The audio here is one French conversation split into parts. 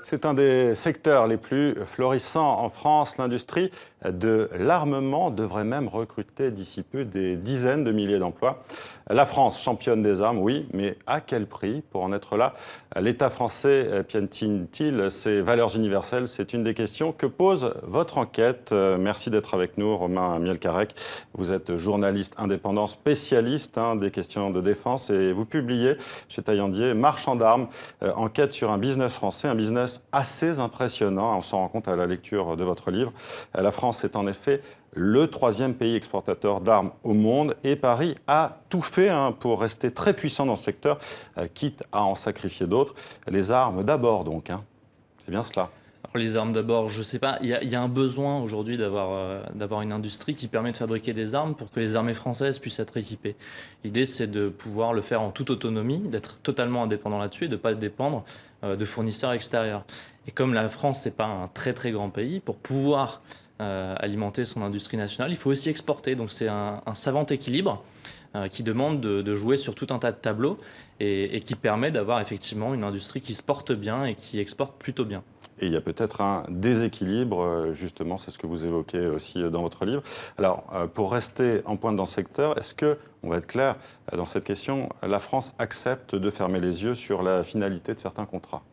C'est un des secteurs les plus florissants en France. L'industrie de l'armement devrait même recruter d'ici peu des dizaines de milliers d'emplois. La France, championne des armes, oui, mais à quel prix? Pour en être là, l'État français piétine-t-il ses valeurs universelles? C'est une des questions que pose votre enquête. Merci d'être avec nous, Romain Mielcarec. Vous êtes journaliste indépendant, spécialiste des questions de défense et vous publiez chez Taillandier Marchand d'armes, enquête sur un business français, un business assez impressionnant. On s'en rend compte à la lecture de votre livre. La France est en effet le troisième pays exportateur d'armes au monde et Paris a tout fait pour rester très puissant dans ce secteur, quitte à en sacrifier d'autres. Les armes d'abord donc, c'est bien cela. Alors, les armes d'abord, je ne sais pas, il y a un besoin aujourd'hui d'avoir une industrie qui permet de fabriquer des armes pour que les armées françaises puissent être équipées. L'idée c'est de pouvoir le faire en toute autonomie, d'être totalement indépendant là-dessus et de ne pas dépendre de fournisseurs extérieurs. Et comme la France n'est pas un très très grand pays, pour pouvoir alimenter son industrie nationale, il faut aussi exporter. Donc c'est un savant équilibre qui demande de jouer sur tout un tas de tableaux et qui permet d'avoir effectivement une industrie qui se porte bien et qui exporte plutôt bien. Et il y a peut-être un déséquilibre, justement, c'est ce que vous évoquez aussi dans votre livre. Alors, pour rester en pointe dans ce secteur, est-ce que, on va être clair dans cette question, la France accepte de fermer les yeux sur la finalité de certains contrats ?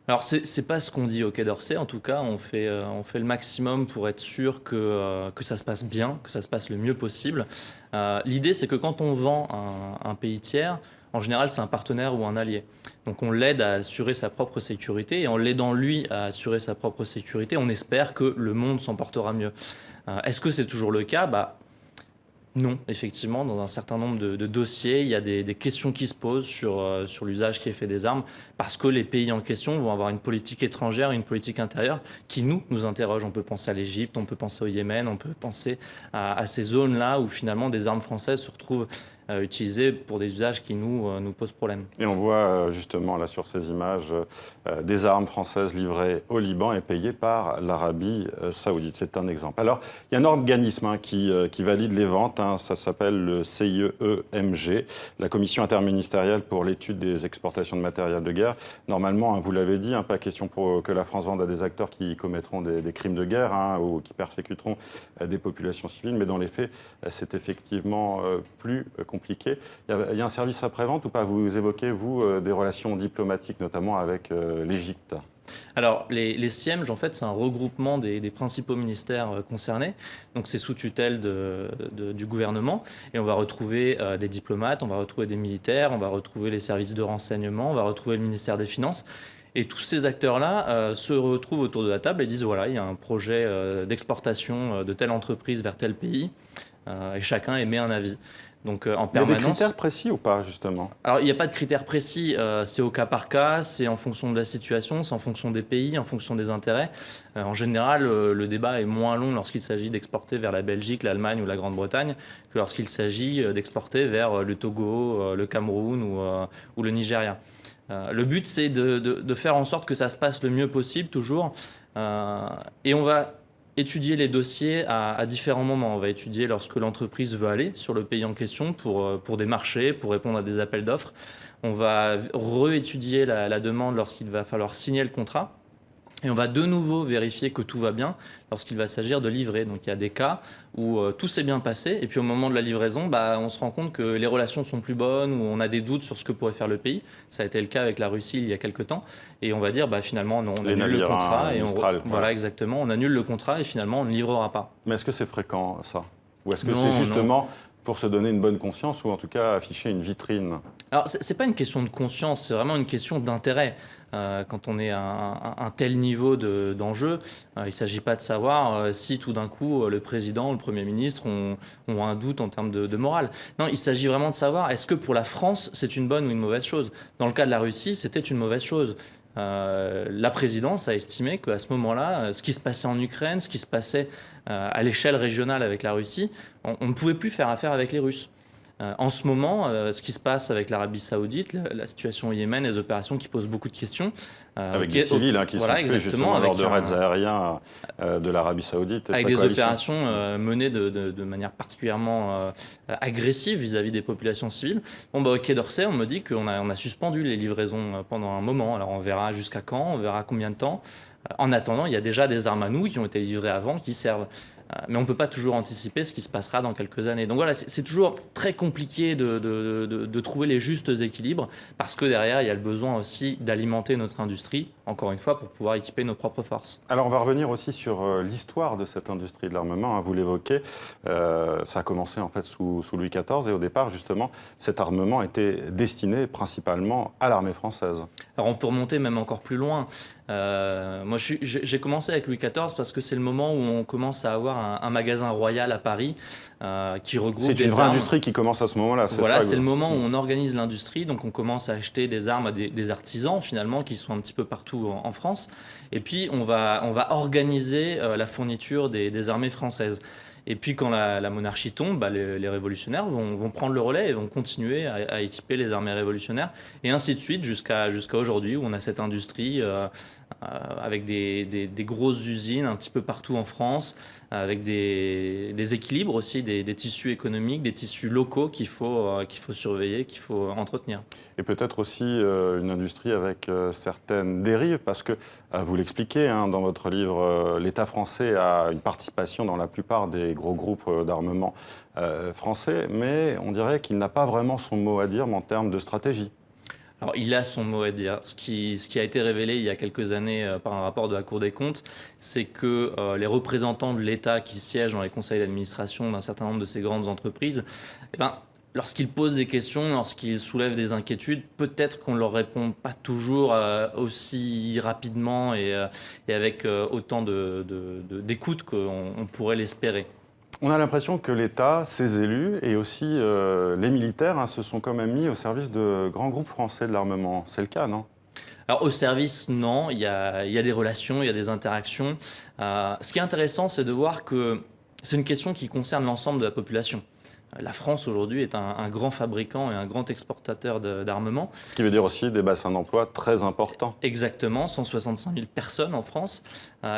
Alors, c'est pas ce qu'on dit au Quai d'Orsay. En tout cas, on fait le maximum pour être sûr que ça se passe bien, que ça se passe le mieux possible. L'idée, c'est que quand on vend un pays tiers, en général, c'est un partenaire ou un allié. Donc, on l'aide à assurer sa propre sécurité et en l'aidant, lui, à assurer sa propre sécurité, on espère que le monde s'en portera mieux. Est-ce que c'est toujours le cas? Non, effectivement, dans un certain nombre de dossiers, il y a des questions qui se posent sur l'usage qui est fait des armes, parce que les pays en question vont avoir une politique étrangère, une politique intérieure qui nous interroge. On peut penser à l'Égypte, on peut penser au Yémen, on peut penser à ces zones-là où finalement des armes françaises se retrouvent utilisées pour des usages qui nous posent problème. Et on voit justement là sur ces images des armes françaises livrées au Liban et payées par l'Arabie saoudite. C'est un exemple. Alors, il y a un organisme qui valide les ventes. Ça s'appelle le CIEMG, la Commission interministérielle pour l'étude des exportations de matériel de guerre. Normalement, vous l'avez dit, pas question pour que la France vende à des acteurs qui commettront des crimes de guerre ou qui persécuteront des populations civiles. Mais dans les faits, c'est effectivement plus compliqué. Il y a un service après-vente ou pas? Vous évoquez, vous, des relations diplomatiques, notamment avec l'Égypte. Alors, les CIEMG, en fait, c'est un regroupement des principaux ministères concernés. Donc, c'est sous tutelle du gouvernement. Et on va retrouver des diplomates, on va retrouver des militaires, on va retrouver les services de renseignement, on va retrouver le ministère des Finances. Et tous ces acteurs-là se retrouvent autour de la table et disent, voilà, il y a un projet d'exportation de telle entreprise vers tel pays. Et chacun émet un avis. Donc, en permanence. Il y a des critères précis ou pas, justement? Alors, il n'y a pas de critères précis. C'est au cas par cas, c'est en fonction de la situation, c'est en fonction des pays, en fonction des intérêts. En général, le débat est moins long lorsqu'il s'agit d'exporter vers la Belgique, l'Allemagne ou la Grande-Bretagne que lorsqu'il s'agit d'exporter vers le Togo, le Cameroun ou le Nigeria. Le but, c'est de faire en sorte que ça se passe le mieux possible, toujours. Et on va étudier les dossiers à différents moments. On va étudier lorsque l'entreprise veut aller sur le pays en question pour des marchés, pour répondre à des appels d'offres. On va réétudier la demande lorsqu'il va falloir signer le contrat. Et on va de nouveau vérifier que tout va bien lorsqu'il va s'agir de livrer. Donc il y a des cas où tout s'est bien passé et puis au moment de la livraison, on se rend compte que les relations sont plus bonnes ou on a des doutes sur ce que pourrait faire le pays. Ça a été le cas avec la Russie il y a quelques temps. Et on va dire finalement non, on annule le contrat. Voilà, exactement, on annule le contrat et finalement on ne livrera pas. Mais est-ce que c'est fréquent ça? Ou est-ce que c'est justement pour se donner une bonne conscience ou en tout cas afficher une vitrine? Alors, ce n'est pas une question de conscience, c'est vraiment une question d'intérêt. Quand on est à un tel niveau d'enjeu, il ne s'agit pas de savoir si tout d'un coup le président ou le Premier ministre ont un doute en termes de morale. Non, il s'agit vraiment de savoir est-ce que pour la France, c'est une bonne ou une mauvaise chose. Dans le cas de la Russie, c'était une mauvaise chose. La présidence a estimé qu'à ce moment-là, ce qui se passait en Ukraine, ce qui se passait à l'échelle régionale avec la Russie, on ne pouvait plus faire affaire avec les Russes. En ce moment, ce qui se passe avec l'Arabie Saoudite, la situation au Yémen, les opérations qui posent beaucoup de questions. Avec des civils qui sont tués justement lors de raids aériens de l'Arabie Saoudite. Avec des opérations menées de manière particulièrement agressive vis-à-vis des populations civiles. Au Quai d'Orsay, on me dit qu'on a suspendu les livraisons pendant un moment. Alors on verra jusqu'à quand, on verra combien de temps. En attendant, il y a déjà des armes à nous qui ont été livrées avant, qui servent. Mais on ne peut pas toujours anticiper ce qui se passera dans quelques années. Donc voilà, c'est toujours très compliqué de trouver les justes équilibres, parce que derrière, il y a le besoin aussi d'alimenter notre industrie, encore une fois, pour pouvoir équiper nos propres forces. Alors on va revenir aussi sur l'histoire de cette industrie de l'armement. Vous l'évoquez, ça a commencé en fait sous Louis XIV, et au départ, justement, cet armement était destiné principalement à l'armée française. Alors on peut remonter même encore plus loin. Moi, j'ai commencé avec Louis XIV parce que c'est le moment où on commence à avoir un magasin royal à Paris qui regroupe des armes. C'est une vraie industrie qui commence à ce moment-là. Voilà, c'est le moment où on organise l'industrie, donc on commence à acheter des armes à des artisans finalement qui sont un petit peu partout en France. Et puis on va organiser la fourniture des armées françaises. Et puis quand la monarchie tombe, les révolutionnaires vont prendre le relais et vont continuer à équiper les armées révolutionnaires. Et ainsi de suite jusqu'à aujourd'hui où on a cette industrie avec des grosses usines un petit peu partout en France, avec des équilibres aussi, des tissus économiques, des tissus locaux qu'il faut surveiller, qu'il faut entretenir. Et peut-être aussi une industrie avec certaines dérives, parce que, vous l'expliquez dans votre livre, l'État français a une participation dans la plupart des gros groupes d'armement français, mais on dirait qu'il n'a pas vraiment son mot à dire en termes de stratégie. Alors, il a son mot à dire. Ce qui a été révélé il y a quelques années par un rapport de la Cour des comptes, c'est que les représentants de l'État qui siègent dans les conseils d'administration d'un certain nombre de ces grandes entreprises, lorsqu'ils posent des questions, lorsqu'ils soulèvent des inquiétudes, peut-être qu'on ne leur répond pas toujours aussi rapidement et avec autant d'écoute qu'on pourrait l'espérer. On a l'impression que l'État, ses élus et aussi les militaires se sont quand même mis au service de grands groupes français de l'armement. C'est le cas, non ? Alors au service, non. Il y a des relations, il y a des interactions. Ce qui est intéressant, c'est de voir que c'est une question qui concerne l'ensemble de la population. La France aujourd'hui est un grand fabricant et un grand exportateur d'armement. Ce qui veut dire aussi des bassins d'emploi très importants. Exactement, 165 000 personnes en France.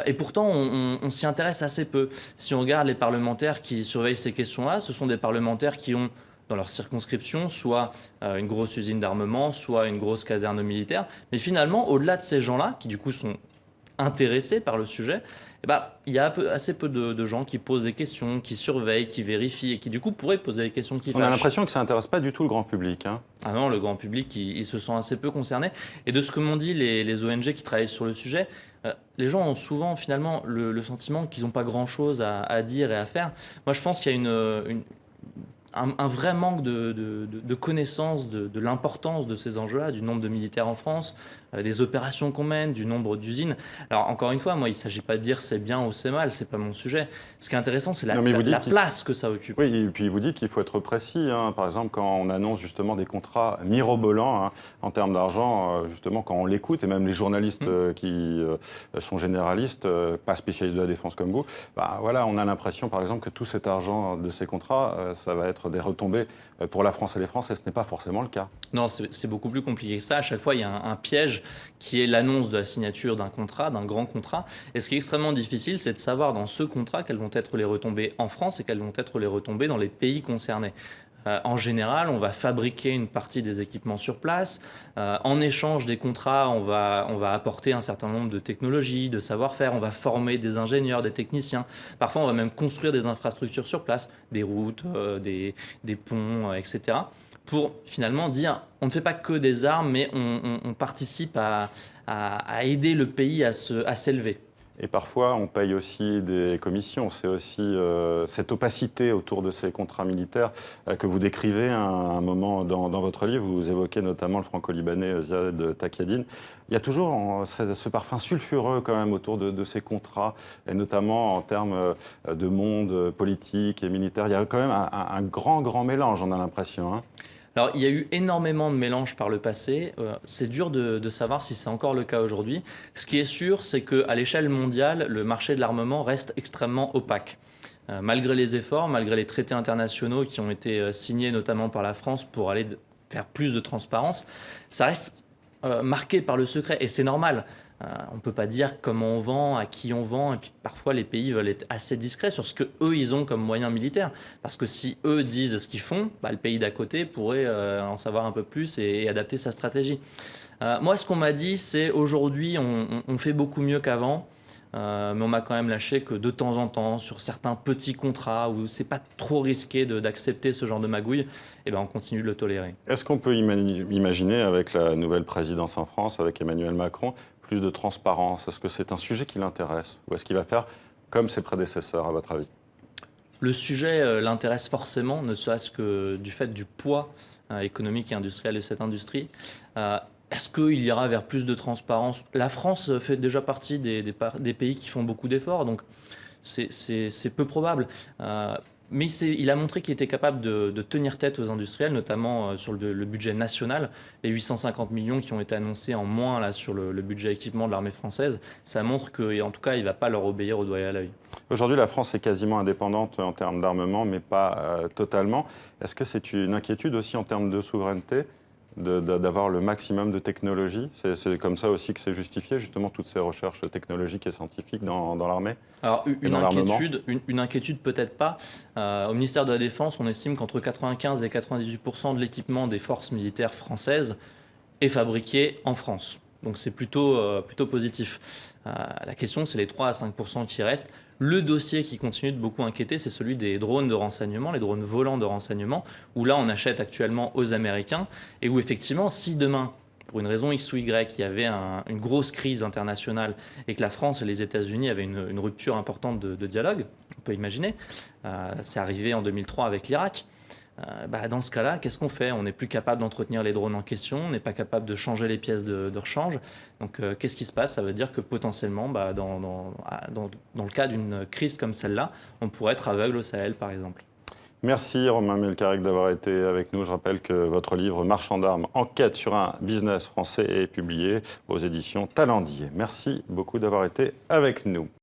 Et pourtant, on s'y intéresse assez peu. Si on regarde les parlementaires qui surveillent ces questions-là, ce sont des parlementaires qui ont dans leur circonscription soit une grosse usine d'armement, soit une grosse caserne militaire. Mais finalement, au-delà de ces gens-là, qui du coup sont intéressés par le sujet, il y a assez peu de gens qui posent des questions, qui surveillent, qui vérifient et qui du coup pourraient poser des questions qui fâchent. On a l'impression que ça n'intéresse pas du tout le grand public. Ah non, le grand public, il se sent assez peu concerné. Et de ce que m'ont dit les ONG qui travaillent sur le sujet, les gens ont souvent finalement le sentiment qu'ils n'ont pas grand-chose à dire et à faire. Moi, je pense qu'il y a un vrai manque de connaissance de l'importance de ces enjeux-là, du nombre de militaires en France, des opérations qu'on mène, du nombre d'usines. Alors encore une fois, moi, il ne s'agit pas de dire c'est bien ou c'est mal, c'est pas mon sujet. Ce qui est intéressant, c'est la place que ça occupe. Oui, et puis vous dites qu'il faut être précis. Par exemple, quand on annonce justement des contrats mirobolants en termes d'argent, justement quand on l'écoute, et même les journalistes qui sont généralistes, pas spécialistes de la défense comme vous, voilà, on a l'impression par exemple que tout cet argent de ces contrats, ça va être des retombées pour la France et les Français. Ce n'est pas forcément le cas. Non, c'est beaucoup plus compliqué que ça. À chaque fois, il y a un piège qui est l'annonce de la signature d'un contrat, d'un grand contrat. Et ce qui est extrêmement difficile, c'est de savoir dans ce contrat quelles vont être les retombées en France et quelles vont être les retombées dans les pays concernés. En général, on va fabriquer une partie des équipements sur place. En échange des contrats, on va apporter un certain nombre de technologies, de savoir-faire. On va former des ingénieurs, des techniciens. Parfois, on va même construire des infrastructures sur place, des routes, des ponts, etc. Pour finalement dire, on ne fait pas que des armes, mais on participe à aider le pays à s'élever. Et parfois, on paye aussi des commissions. C'est aussi cette opacité autour de ces contrats militaires que vous décrivez à un moment dans votre livre. Vous évoquez notamment le franco-libanais Ziad Takieddine. Il y a toujours ce parfum sulfureux quand même autour de ces contrats, et notamment en termes de monde politique et militaire. Il y a quand même un grand mélange, on a l'impression. Alors, il y a eu énormément de mélanges par le passé. C'est dur de savoir si c'est encore le cas aujourd'hui. Ce qui est sûr, c'est qu'à l'échelle mondiale, le marché de l'armement reste extrêmement opaque. malgré les efforts, malgré les traités internationaux qui ont été signés notamment par la France pour aller vers plus de transparence, ça reste marqué par le secret et c'est normal. On ne peut pas dire comment on vend, à qui on vend, et puis parfois les pays veulent être assez discrets sur ce qu'eux ils ont comme moyens militaires. Parce que si eux disent ce qu'ils font, le pays d'à côté pourrait en savoir un peu plus et adapter sa stratégie. Moi, ce qu'on m'a dit, c'est aujourd'hui on fait beaucoup mieux qu'avant. Mais on m'a quand même lâché que de temps en temps, sur certains petits contrats où c'est pas trop risqué d'accepter ce genre de magouille, on continue de le tolérer. Est-ce qu'on peut imaginer, avec la nouvelle présidence en France, avec Emmanuel Macron, plus de transparence? Est-ce que c'est un sujet qui l'intéresse? Ou est-ce qu'il va faire comme ses prédécesseurs, à votre avis? Le sujet l'intéresse forcément, ne serait-ce que du fait du poids économique et industriel de cette industrie. Est-ce qu'il ira vers plus de transparence? La France fait déjà partie des pays qui font beaucoup d'efforts, donc c'est peu probable. Mais il a montré qu'il était capable de tenir tête aux industriels, notamment sur le budget national. Les 850 millions qui ont été annoncés en moins là, sur le budget équipement de l'armée française, ça montre qu'en tout cas, il ne va pas leur obéir au doigt et à l'œil. Aujourd'hui, la France est quasiment indépendante en termes d'armement, mais pas totalement. Est-ce que c'est une inquiétude aussi en termes de souveraineté d'avoir le maximum de technologie? C'est comme ça aussi que c'est justifié, justement, toutes ces recherches technologiques et scientifiques dans l'armée? Alors, une inquiétude peut-être pas. Au ministère de la Défense, on estime qu'entre 95 et 98% de l'équipement des forces militaires françaises est fabriqué en France. Donc c'est plutôt positif. La question, c'est les 3 à 5% qui restent. Le dossier qui continue de beaucoup inquiéter, c'est celui des drones de renseignement, les drones volants de renseignement, où là, on achète actuellement aux Américains, et où effectivement, si demain, pour une raison X ou Y, il y avait une grosse crise internationale et que la France et les États-Unis avaient une rupture importante de dialogue, on peut imaginer, c'est arrivé en 2003 avec l'Irak. Dans ce cas-là, qu'est-ce qu'on fait? On n'est plus capable d'entretenir les drones en question, on n'est pas capable de changer les pièces de rechange. Donc, qu'est-ce qui se passe? Ça veut dire que potentiellement, dans le cas d'une crise comme celle-là, on pourrait être aveugle au Sahel, par exemple. Merci Romain Melcarek d'avoir été avec nous. Je rappelle que votre livre Marchand d'armes, enquête sur un business français est publié aux éditions Talendier. Merci beaucoup d'avoir été avec nous.